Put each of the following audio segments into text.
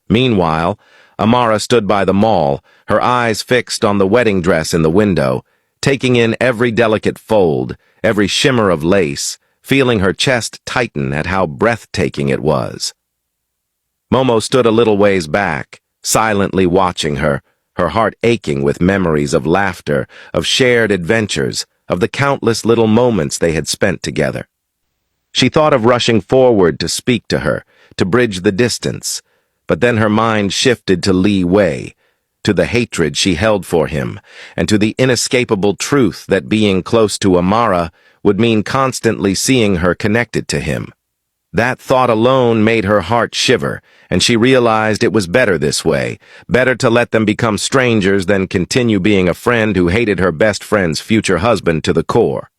Meanwhile, Amara stood by the mall, her eyes fixed on the wedding dress in the window, taking in every delicate fold, every shimmer of lace, feeling her chest tighten at how breathtaking it was. Momo stood a little ways back, silently watching her, her heart aching with memories of laughter, of shared adventures, of the countless little moments they had spent together. She thought of rushing forward to speak to her, to bridge the distance, but then her mind shifted to Liwei, to the hatred she held for him, and to the inescapable truth that being close to Amara would mean constantly seeing her connected to him. That thought alone made her heart shiver, and she realized it was better this way, better to let them become strangers than continue being a friend who hated her best friend's future husband to the core.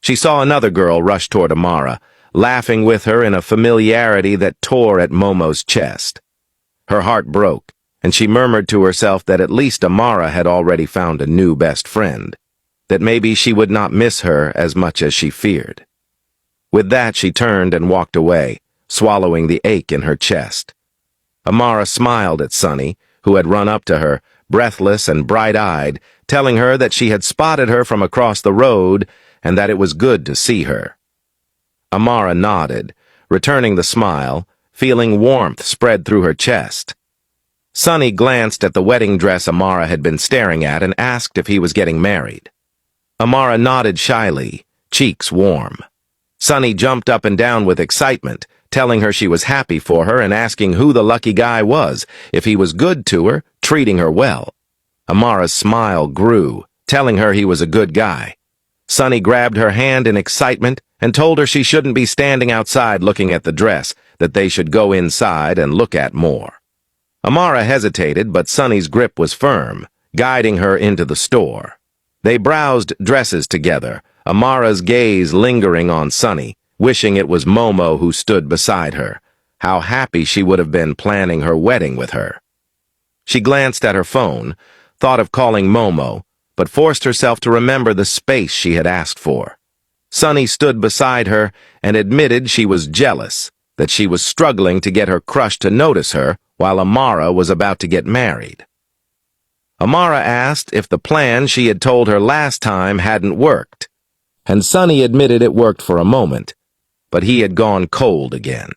She saw another girl rush toward Amara, laughing with her in a familiarity that tore at Momo's chest. Her heart broke, and she murmured to herself that at least Amara had already found a new best friend, that maybe she would not miss her as much as she feared. With that, she turned and walked away, swallowing the ache in her chest. Amara smiled at Sunny, who had run up to her, breathless and bright-eyed, telling her that she had spotted her from across the road and that it was good to see her. Amara nodded, returning the smile, feeling warmth spread through her chest. Sunny glanced at the wedding dress Amara had been staring at and asked if he was getting married. Amara nodded shyly, cheeks warm. Sunny jumped up and down with excitement, telling her she was happy for her and asking who the lucky guy was, if he was good to her, treating her well. Amara's smile grew, telling her he was a good guy. Sunny grabbed her hand in excitement and told her she shouldn't be standing outside looking at the dress, that they should go inside and look at more. Amara hesitated, but Sunny's grip was firm, guiding her into the store. They browsed dresses together, Amara's gaze lingering on Sunny, wishing it was Momo who stood beside her. How happy she would have been planning her wedding with her. She glanced at her phone, thought of calling Momo, but forced herself to remember the space she had asked for. Sunny stood beside her and admitted she was jealous, that she was struggling to get her crush to notice her while Amara was about to get married. Amara asked if the plan she had told her last time hadn't worked, and Sunny admitted it worked for a moment, but he had gone cold again.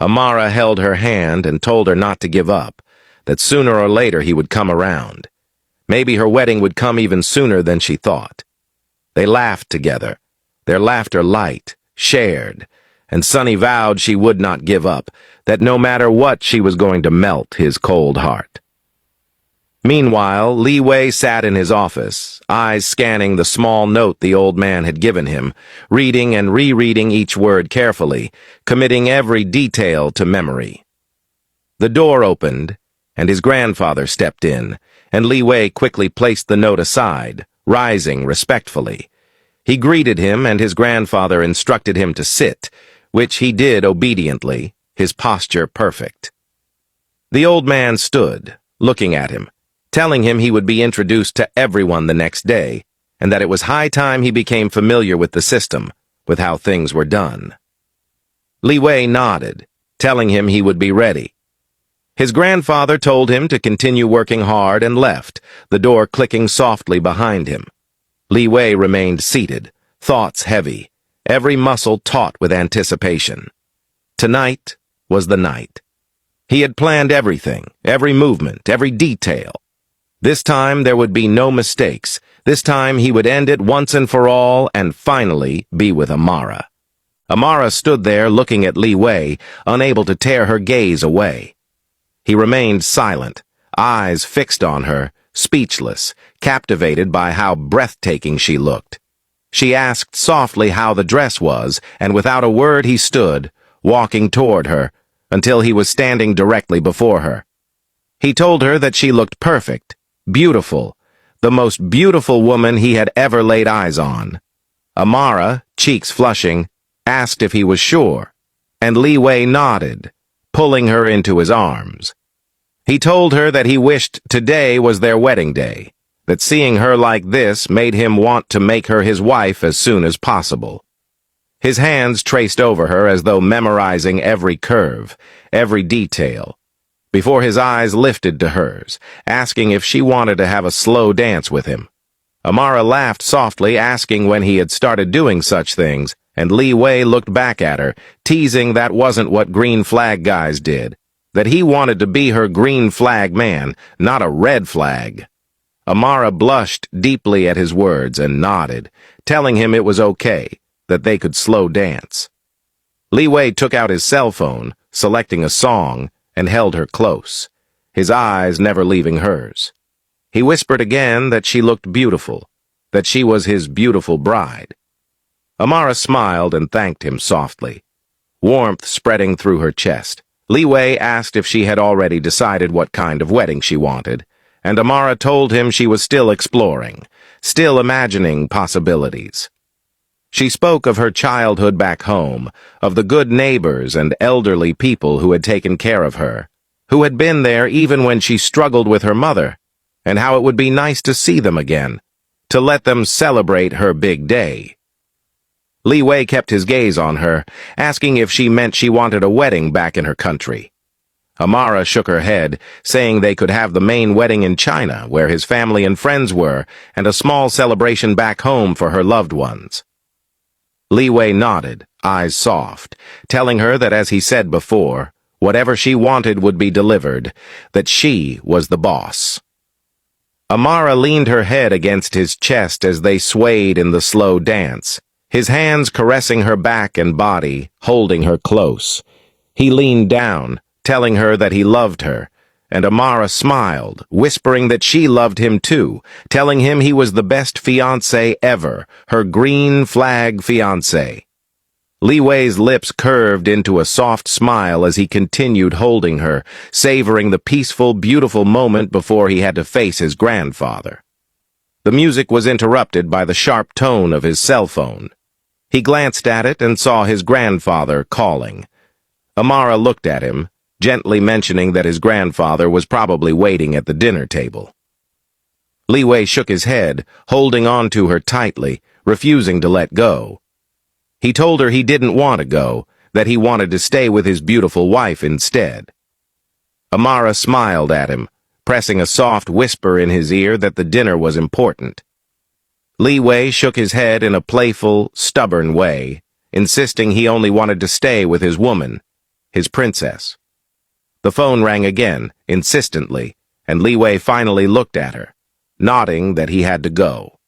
Amara held her hand and told her not to give up, that sooner or later he would come around. Maybe her wedding would come even sooner than she thought. They laughed together, their laughter light, shared, and Sunny vowed she would not give up, that no matter what she was going to melt his cold heart. Meanwhile, Liwei sat in his office, eyes scanning the small note the old man had given him, reading and rereading each word carefully, committing every detail to memory. The door opened, and his grandfather stepped in, and Liwei quickly placed the note aside, rising respectfully. He greeted him, and his grandfather instructed him to sit, which he did obediently, his posture perfect. The old man stood, looking at him, telling him he would be introduced to everyone the next day, and that it was high time he became familiar with the system, with how things were done. Liwei nodded, telling him he would be ready. His grandfather told him to continue working hard and left, the door clicking softly behind him. Liwei remained seated, thoughts heavy, every muscle taut with anticipation. Tonight was the night. He had planned everything, every movement, every detail. This time there would be no mistakes. This time he would end it once and for all and finally be with Amara. Amara stood there looking at Liwei, unable to tear her gaze away. He remained silent, eyes fixed on her, speechless, captivated by how breathtaking she looked. She asked softly how the dress was, and without a word he stood, walking toward her, until he was standing directly before her. He told her that she looked perfect, beautiful, the most beautiful woman he had ever laid eyes on. Amara, cheeks flushing, asked if he was sure, and Liwei nodded, pulling her into his arms. He told her that he wished today was their wedding day, that seeing her like this made him want to make her his wife as soon as possible. His hands traced over her as though memorizing every curve, every detail, before his eyes lifted to hers, asking if she wanted to have a slow dance with him. Amara laughed softly, asking when he had started doing such things, and Liwei looked back at her, teasing that wasn't what green flag guys did, that he wanted to be her green flag man, not a red flag. Amara blushed deeply at his words and nodded, telling him it was okay, that they could slow dance. Liwei took out his cell phone, selecting a song, and held her close, his eyes never leaving hers. He whispered again that she looked beautiful, that she was his beautiful bride. Amara smiled and thanked him softly, warmth spreading through her chest. Liwei asked if she had already decided what kind of wedding she wanted, and Amara told him she was still exploring, still imagining possibilities. She spoke of her childhood back home, of the good neighbors and elderly people who had taken care of her, who had been there even when she struggled with her mother, and how it would be nice to see them again, to let them celebrate her big day. Liwei kept his gaze on her, asking if she meant she wanted a wedding back in her country. Amara shook her head, saying they could have the main wedding in China, where his family and friends were, and a small celebration back home for her loved ones. Liwei nodded, eyes soft, telling her that as he said before, whatever she wanted would be delivered, that she was the boss. Amara leaned her head against his chest as they swayed in the slow dance, his hands caressing her back and body, holding her close. He leaned down, telling her that he loved her, and Amara smiled, whispering that she loved him too, telling him he was the best fiancé ever, her green flag fiancé. Liwei's lips curved into a soft smile as he continued holding her, savoring the peaceful, beautiful moment before he had to face his grandfather. The music was interrupted by the sharp tone of his cell phone. He glanced at it and saw his grandfather calling. Amara looked at him, gently mentioning that his grandfather was probably waiting at the dinner table. Liwei shook his head, holding on to her tightly, refusing to let go. He told her he didn't want to go, that he wanted to stay with his beautiful wife instead. Amara smiled at him, pressing a soft whisper in his ear that the dinner was important. Liwei shook his head in a playful, stubborn way, insisting he only wanted to stay with his woman, his princess. The phone rang again, insistently, and Liwei finally looked at her, nodding that he had to go.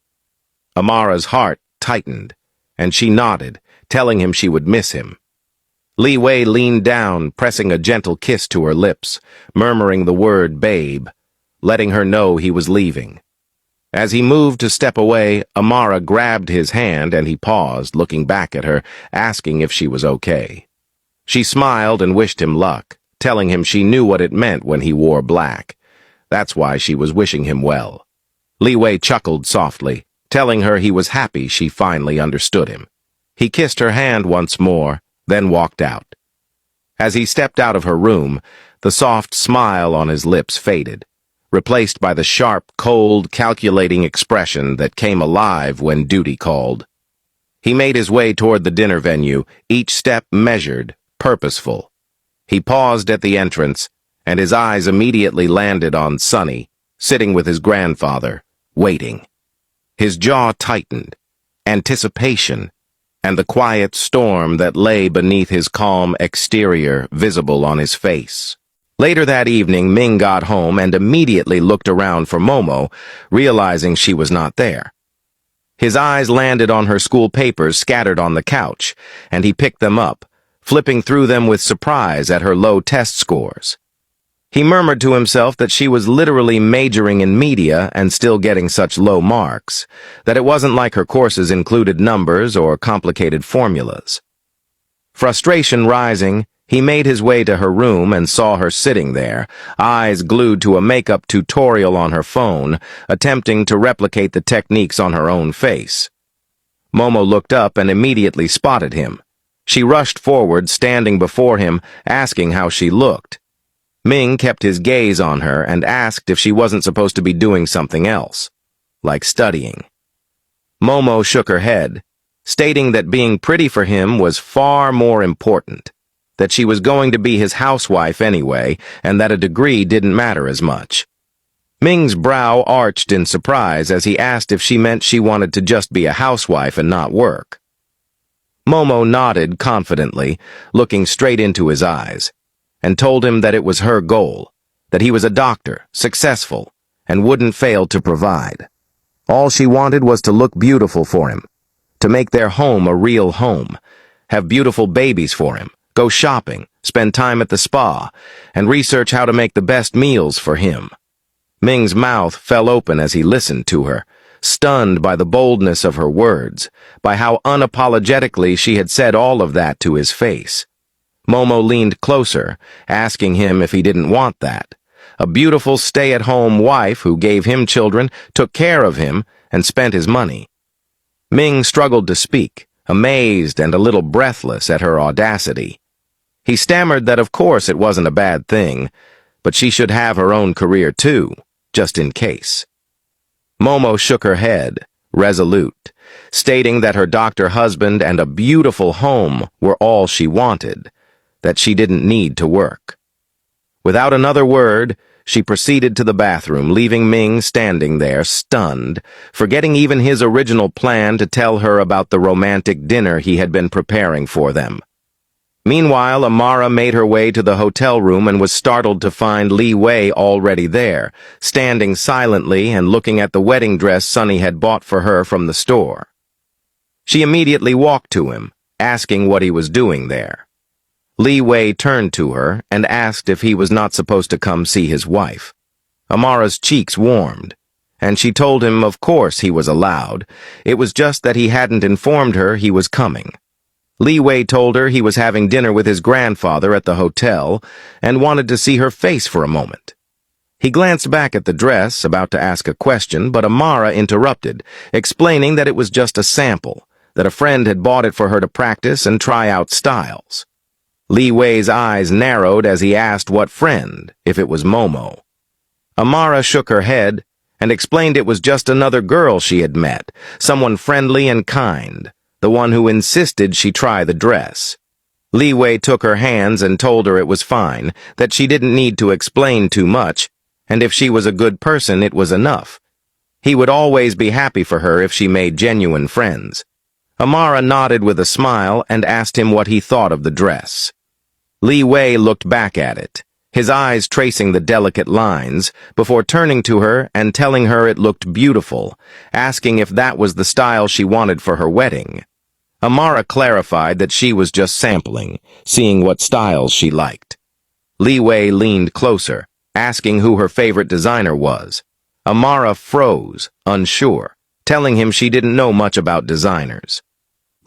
Amara's heart tightened, and she nodded, telling him she would miss him. Liwei leaned down, pressing a gentle kiss to her lips, murmuring the word babe, letting her know he was leaving. As he moved to step away, Amara grabbed his hand and he paused, looking back at her, asking if she was okay. She smiled and wished him luck, telling him she knew what it meant when he wore black. That's why she was wishing him well. Liwei chuckled softly, telling her he was happy she finally understood him. He kissed her hand once more, then walked out. As he stepped out of her room, the soft smile on his lips faded, replaced by the sharp, cold, calculating expression that came alive when duty called. He made his way toward the dinner venue, each step measured, purposeful. He paused at the entrance, and his eyes immediately landed on Sonny, sitting with his grandfather, waiting. His jaw tightened, anticipation, and the quiet storm that lay beneath his calm exterior visible on his face. Later that evening, Ming got home and immediately looked around for Momo, realizing she was not there. His eyes landed on her school papers scattered on the couch, and he picked them up, flipping through them with surprise at her low test scores. He murmured to himself that she was literally majoring in media and still getting such low marks, that it wasn't like her courses included numbers or complicated formulas. Frustration rising, he made his way to her room and saw her sitting there, eyes glued to a makeup tutorial on her phone, attempting to replicate the techniques on her own face. Momo looked up and immediately spotted him. She rushed forward, standing before him, asking how she looked. Ming kept his gaze on her and asked if she wasn't supposed to be doing something else, like studying. Momo shook her head, stating that being pretty for him was far more important. that she was going to be his housewife anyway, and that a degree didn't matter as much. Ming's brow arched in surprise as he asked if she meant she wanted to just be a housewife and not work. Momo nodded confidently, looking straight into his eyes, and told him that it was her goal, that he was a doctor, successful, and wouldn't fail to provide. All she wanted was to look beautiful for him, to make their home a real home, have beautiful babies for him, go shopping, spend time at the spa, and research how to make the best meals for him. Ming's mouth fell open as he listened to her, stunned by the boldness of her words, by how unapologetically she had said all of that to his face. Momo leaned closer, asking him if he didn't want that. A beautiful stay-at-home wife who gave him children, took care of him, and spent his money. Ming struggled to speak, amazed and a little breathless at her audacity. He stammered that of course it wasn't a bad thing, but she should have her own career too, just in case. Momo shook her head, resolute, stating that her doctor husband and a beautiful home were all she wanted, that she didn't need to work. Without another word, she proceeded to the bathroom, leaving Ming standing there, stunned, forgetting even his original plan to tell her about the romantic dinner he had been preparing for them. Meanwhile, Amara made her way to the hotel room and was startled to find Liwei already there, standing silently and looking at the wedding dress Sunny had bought for her from the store. She immediately walked to him, asking what he was doing there. Liwei turned to her and asked if he was not supposed to come see his wife. Amara's cheeks warmed, and she told him of course he was allowed. It was just that he hadn't informed her he was coming. Liwei told her he was having dinner with his grandfather at the hotel and wanted to see her face for a moment. He glanced back at the dress, about to ask a question, but Amara interrupted, explaining that it was just a sample, that a friend had bought it for her to practice and try out styles. Liwei's eyes narrowed as he asked what friend, if it was Momo. Amara shook her head and explained it was just another girl she had met, someone friendly and kind, the one who insisted she try the dress. Liwei took her hands and told her it was fine, that she didn't need to explain too much, and if she was a good person it was enough. He would always be happy for her if she made genuine friends. Amara nodded with a smile and asked him what he thought of the dress. Liwei looked back at it, his eyes tracing the delicate lines, before turning to her and telling her it looked beautiful, asking if that was the style she wanted for her wedding. Amara clarified that she was just sampling, seeing what styles she liked. Liwei leaned closer, asking who her favorite designer was. Amara froze, unsure, telling him she didn't know much about designers.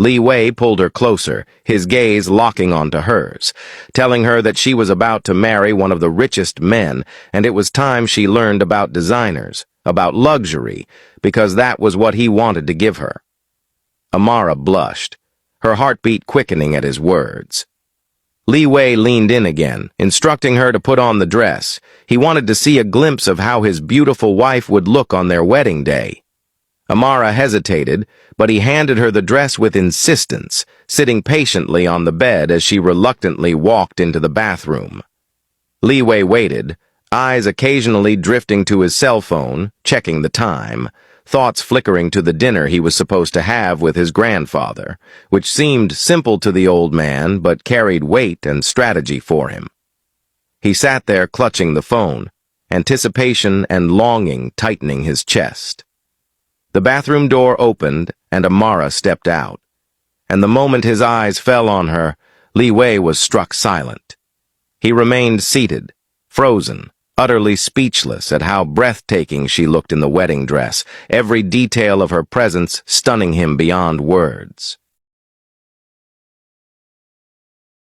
Liwei pulled her closer, his gaze locking onto hers, telling her that she was about to marry one of the richest men, and it was time she learned about designers, about luxury, because that was what he wanted to give her. Amara blushed, her heartbeat quickening at his words. Liwei leaned in again, instructing her to put on the dress. He wanted to see a glimpse of how his beautiful wife would look on their wedding day. Amara hesitated, but he handed her the dress with insistence, sitting patiently on the bed as she reluctantly walked into the bathroom. Liwei waited, eyes occasionally drifting to his cell phone, checking the time, thoughts flickering to the dinner he was supposed to have with his grandfather, which seemed simple to the old man but carried weight and strategy for him. He sat there clutching the phone, anticipation and longing tightening his chest. The bathroom door opened, and Amara stepped out, and the moment his eyes fell on her, Liwei was struck silent. He remained seated, frozen, utterly speechless at how breathtaking she looked in the wedding dress, every detail of her presence stunning him beyond words.